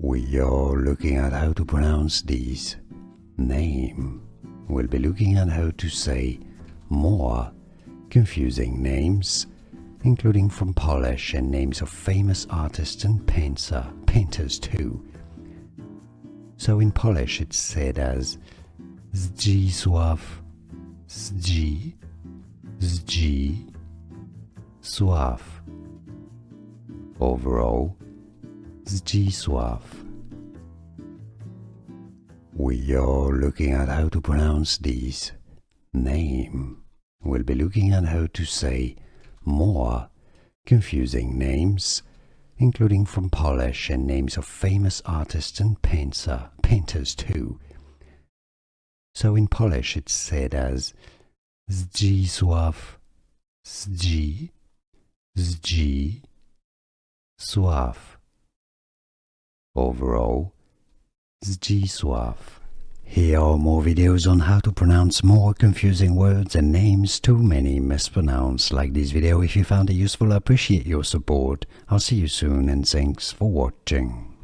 We are looking at how to pronounce these. Name. We'll be looking at how to say more confusing names, including from Polish and names of famous artists and painters too. So in Polish it's said as Zdzisław, Zdzisław. Overall, Zdzisław. We are looking at how to pronounce these. Name. We'll be looking at how to say more confusing names, including from Polish and names of famous artists and painters too. So in Polish it's said as Zdzisław, Zdzisław. Overall, Zdzisław. Here are more videos on how to pronounce more confusing words and names too many mispronounced. Like this video if you found it useful. I appreciate your support. I'll see you soon and thanks for watching.